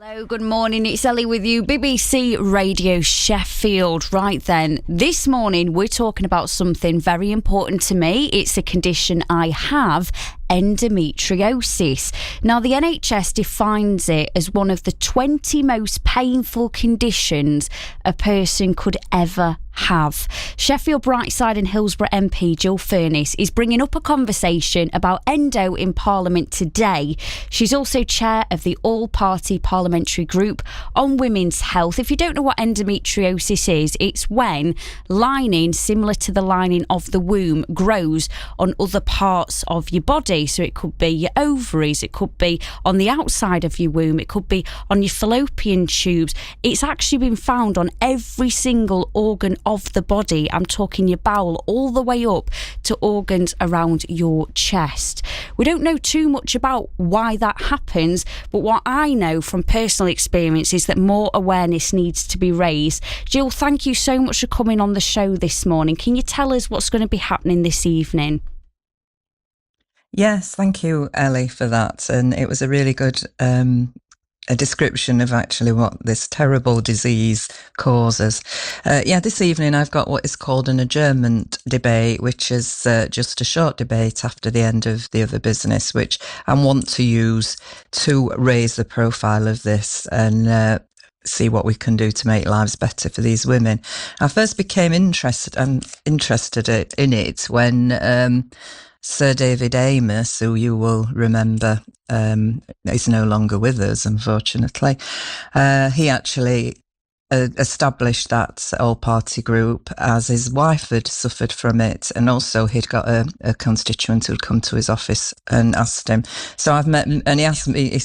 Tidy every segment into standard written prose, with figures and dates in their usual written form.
Hello, good morning. It's Ellie with you, BBC Radio Sheffield. Right then, this morning we're talking about something very important to me. It's a condition I have, endometriosis. Now, the NHS defines it as one of the 20 most painful conditions a person could ever have. Sheffield Brightside and Hillsborough MP Gill is bringing up a conversation about endo in Parliament today. She's also chair of the all-party parliamentary group on women's health. If you don't know what endometriosis is, it's when lining similar to the lining of the womb grows on other parts of your body. So it could be your ovaries, it could be on the outside of your womb, it could be on your fallopian tubes. It's actually been found on every single organ of the body. I'm talking your bowel all the way up to organs around your chest. We don't know too much about why that happens, but what I know from personal experience is that more awareness needs to be raised. Gill, thank you so much for coming on the show this morning. Can you tell us what's going to be happening this evening? Yes, thank you, Ellie, for that. And it was a really good a description of actually what this terrible disease causes. This evening I've got what is called an adjournment debate, which is just a short debate after the end of the other business, which I want to use to raise the profile of this and see what we can do to make lives better for these women. I first became interested in it when Sir David Amos, who you will remember, is no longer with us, unfortunately. He actually established that all-party group as his wife had suffered from it, and also he'd got a constituent who'd come to his office and asked him. So I've met him, and he asked me,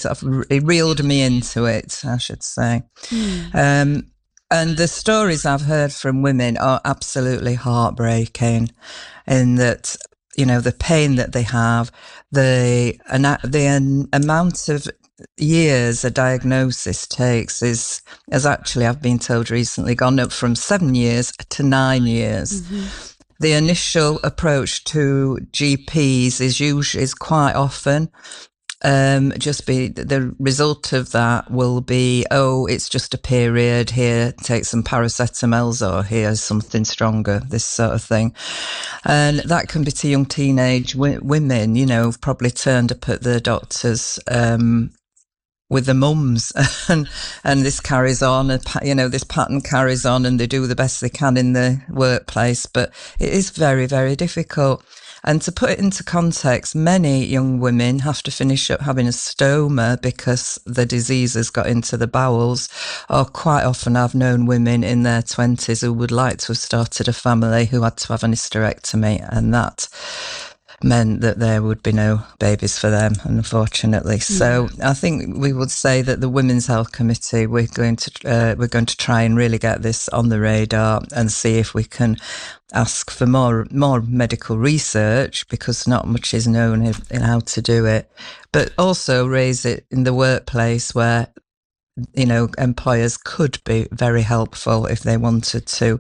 he reeled me into it, I should say. And the stories I've heard from women are absolutely heartbreaking in that, you know, the pain that they have, the amount of years a diagnosis takes has actually, I've been told recently, gone up from 7 years to 9 years. Mm-hmm. The initial approach to GPs is quite often the result of that will be, it's just a period, here, take some paracetamols, or here's something stronger, this sort of thing. And that can be to young teenage women, you know, who've probably turned up at the doctors with the mums, and this carries on, you know, this pattern carries on, and they do the best they can in the workplace, but it is very, very difficult. And to put it into context, many young women have to finish up having a stoma because the disease has got into the bowels. Or quite often I've known women in their 20s who would like to have started a family who had to have an hysterectomy, and that meant that there would be no babies for them, unfortunately. So I think we would say that the Women's Health Committee, we're going to try and really get this on the radar and see if we can ask for more medical research, because not much is known in how to do it, but also raise it in the workplace where, you know, employers could be very helpful if they wanted to.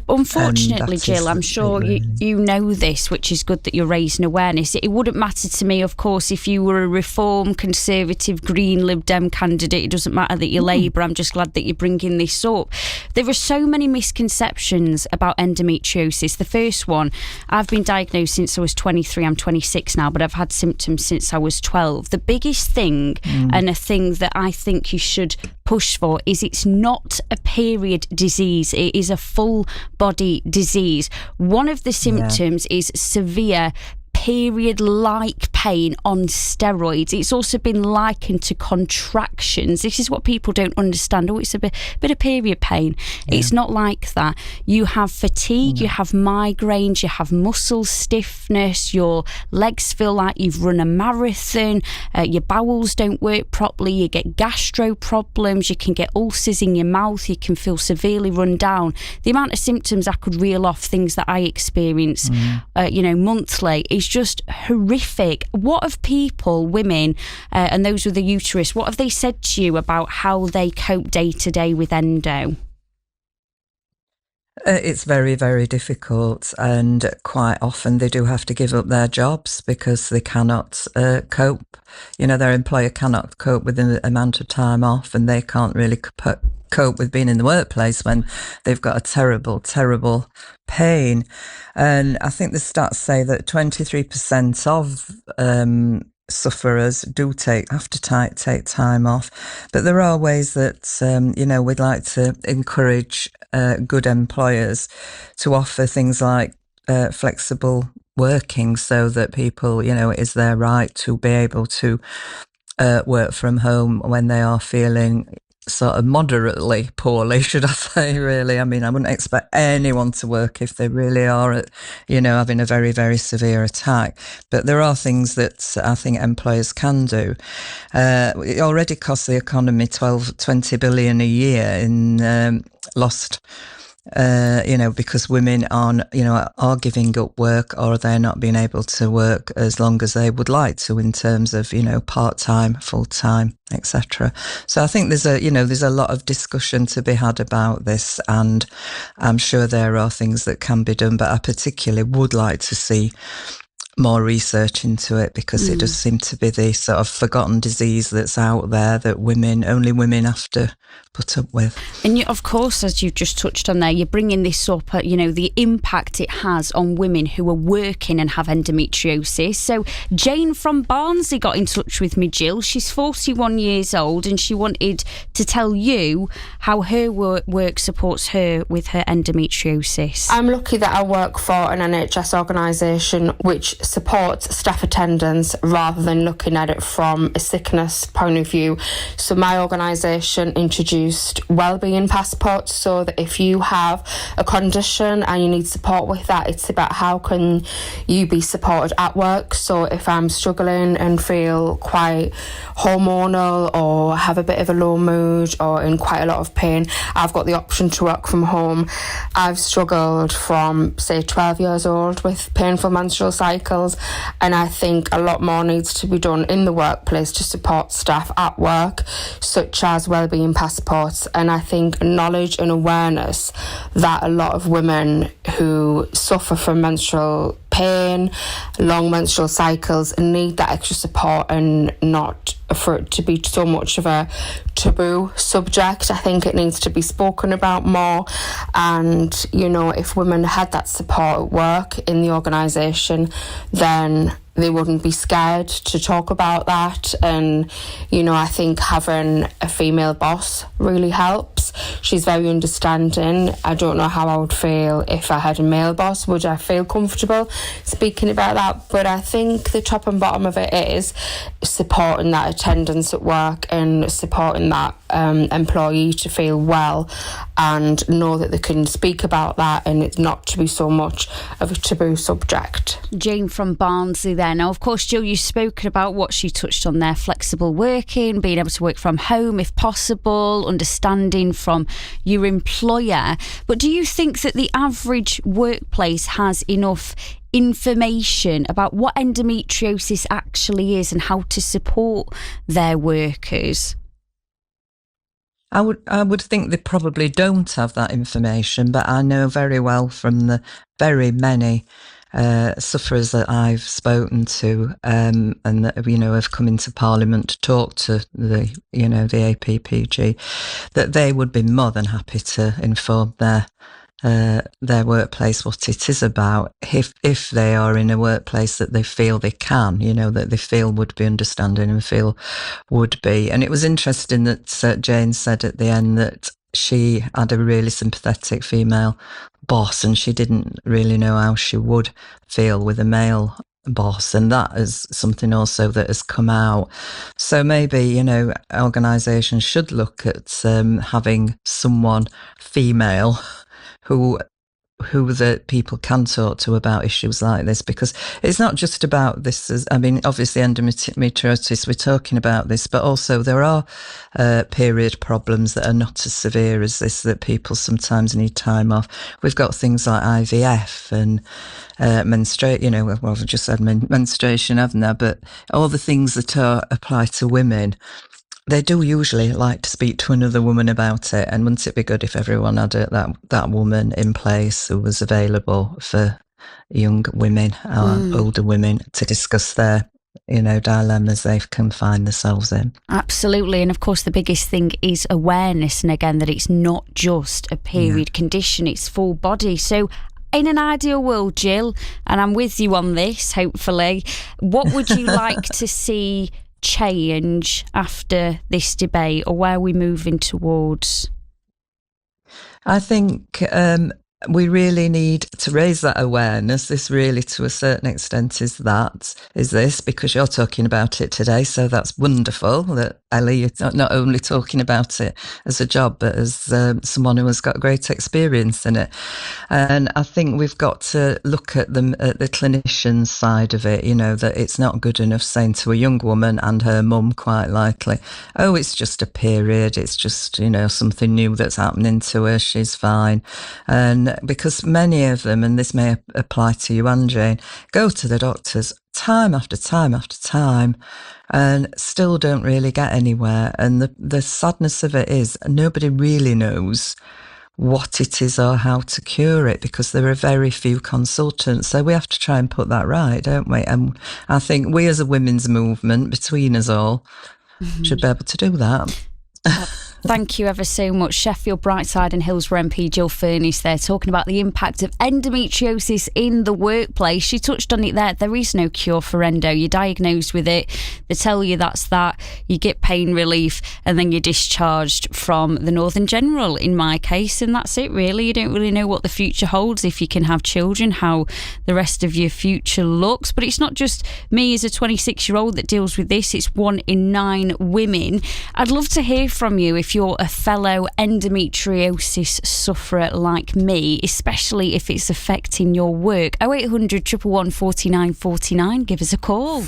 Unfortunately, Gill, I'm sure you know this, which is good that you're raising awareness. It wouldn't matter to me, of course, if you were a Reform, Conservative, Green, Lib Dem candidate. It doesn't matter that you're Labour. I'm just glad that you're bringing this up. There are so many misconceptions about endometriosis. The first one, I've been diagnosed since I was 23. I'm 26 now, but I've had symptoms since I was 12. The biggest thing, and a thing that I think you should push for, is it's not a period disease. It is a full body disease. One of the symptoms is severe period-like pain on steroids. It's also been likened to contractions. This is what people don't understand. It's a bit of period pain. It's not like that. You have fatigue, you have migraines, you have muscle stiffness, your legs feel like you've run a marathon, your bowels don't work properly, you get gastro problems, you can get ulcers in your mouth, you can feel severely run down. The amount of symptoms I could reel off, things that I experience monthly, is just horrific. What have people, women, and those with a uterus, what have they said to you about how they cope day to day with endo? It's very, very difficult, and quite often they do have to give up their jobs because they cannot cope. Their employer cannot cope with the amount of time off, and they can't really cope with being in the workplace when they've got a terrible, terrible pain. And I think the stats say that 23% of sufferers do have to take time off, but there are ways that we'd like to encourage good employers to offer things like flexible working, so that people, it is their right to be able to work from home when they are feeling sort of moderately poorly, should I say, really. I mean, I wouldn't expect anyone to work if they really are having a very, very severe attack. But there are things that I think employers can do. It already costs the economy 20 billion a year in lost because women are giving up work, or they're not being able to work as long as they would like to, in terms of, part-time, full-time, etc. So I think there's a lot of discussion to be had about this, and I'm sure there are things that can be done, but I particularly would like to see more research into it, because it does seem to be the sort of forgotten disease that's out there that only women have to put up with. And of course, as you've just touched on there, you're bringing this up, the impact it has on women who are working and have endometriosis. So Jane from Barnsley got in touch with me, Gill. She's 41 years old, and she wanted to tell you how her work supports her with her endometriosis. I'm lucky that I work for an NHS organisation which supports staff attendance rather than looking at it from a sickness point of view. So my organisation introduced wellbeing passports, so that if you have a condition and you need support with that, it's about how can you be supported at work. So if I'm struggling and feel quite hormonal, or have a bit of a low mood, or in quite a lot of pain, I've got the option to work from home. I've struggled from, say, 12 years old with painful menstrual cycles, and I think a lot more needs to be done in the workplace to support staff at work, such as wellbeing passports. And I think knowledge and awareness that a lot of women who suffer from menstrual pain, long menstrual cycles, need that extra support, and not for it to be so much of a taboo subject. I think it needs to be spoken about more, and if women had that support at work in the organisation, then they wouldn't be scared to talk about that. And I think having a female boss really helps. She's very understanding. I don't know how I would feel if I had a male boss. Would I feel comfortable speaking about that? But I think the top and bottom of it is supporting that attendance at work, and supporting that employee to feel well and know that they can speak about that, and it's not to be so much of a taboo subject. Jane from Barnsley there. Now, of course, Jill, you've spoken about what she touched on there, flexible working, being able to work from home if possible, understanding from your employer. But do you think that the average workplace has enough information about what endometriosis actually is and how to support their workers? I would think they probably don't have that information, but I know very well from the very many sufferers that I've spoken to, and that have come into Parliament to talk to the APPG, that they would be more than happy to inform their workplace what it is about, if they are in a workplace that they feel they can, that they feel would be understanding and feel would be. And it was interesting that Jane said at the end that she had a really sympathetic female boss, and she didn't really know how she would feel with a male boss, and that is something also that has come out. So maybe organisations should look at having someone female who the people can talk to about issues like this, because it's not just about this. Obviously endometriosis, we're talking about this, but also there are period problems that are not as severe as this, that people sometimes need time off. We've got things like IVF and I've just said menstruation, haven't I? But all the things that apply to women they do usually like to speak to another woman about it. And wouldn't it be good if everyone had that woman in place who was available for young women or older women to discuss their dilemmas they can find themselves in. Absolutely. And of course, the biggest thing is awareness. And again, that it's not just a period condition, it's full body. So in an ideal world, Gill, and I'm with you on this, hopefully, what would you like to see change after this debate, or where are we moving towards? I think we really need to raise that awareness. This really, to a certain extent, is this, because you're talking about it today. So that's wonderful that, Ellie, you're not only talking about it as a job, but as someone who has got great experience in it. And I think we've got to look at the clinician's side of it, that it's not good enough saying to a young woman and her mum, quite likely, oh, it's just a period. It's just, something new that's happening to her. She's fine. And because many of them, and this may apply to you and Jane, go to the doctors time after time after time and still don't really get anywhere. And the sadness of it is nobody really knows what it is or how to cure it, because there are very few consultants. So we have to try and put that right, don't we? And I think we as a women's movement, between us all, should be able to do that. Thank you ever so much. Sheffield, Brightside and Hillsborough MP Gill Furness there, talking about the impact of endometriosis in the workplace. She touched on it there. There is no cure for endo. You're diagnosed with it. They tell you that's that. You get pain relief and then you're discharged from the Northern General, in my case. And that's it, really. You don't really know what the future holds, if you can have children, how the rest of your future looks. But it's not just me as a 26-year-old that deals with this. It's 1 in 9 women. I'd love to hear from you if you're a fellow endometriosis sufferer like me, especially if it's affecting your work. 0800 111 49 49. Give us a call.